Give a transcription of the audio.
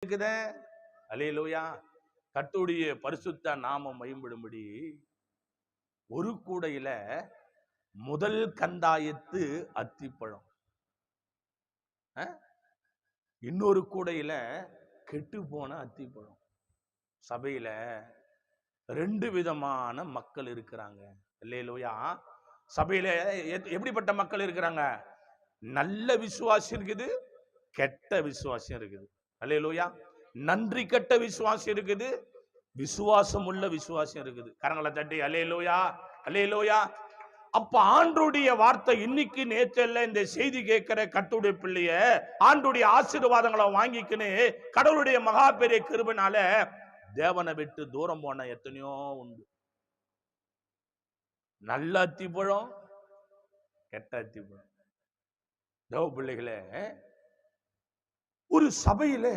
இருக்குதே. அல்லேலூயா. கர்த்தருடைய பரிசுத்த நாமம் மகிமைப்படும்படி ஒரு கூடையில முதல் கந்தாயத்து அத்திப்பழம், இன்னொரு கூடையில கெட்டு போன அத்திப்பழம். சபையில ரெண்டு விதமான மக்கள் இருக்கிறாங்க. அல்லேலூயா. சபையில எப்படிப்பட்ட மக்கள் இருக்கிறாங்க? நல்ல விசுவாசி இருக்குது, கெட்ட விசுவாசி இருக்குது. அல்லேலூயா. நன்றி கெட்ட விசுவாசி இருக்குது, விசுவாசம் உள்ள விசுவாசம் இருக்குது. கரங்களை தட்டி அல்லேலூயா, அல்லேலூயா. அப்ப ஆண்டவருடைய வார்த்தை இன்னைக்கு நேற்றல்ல இந்த செய்தி கேட்கிற கர்த்தருடைய பிள்ளைய ஆண்டவருடைய ஆசீர்வாதங்களை வாங்கிக்கின்னு கடவுளுடைய மகா பெரிய கிருபைனால தேவனை விட்டு தூரம் போன எத்தனையோ உண்டு. நல்ல அத்திப்பழம், கெட்ட அத்திப்பழம். தேவ பிள்ளைகளே, ஒரு சபையில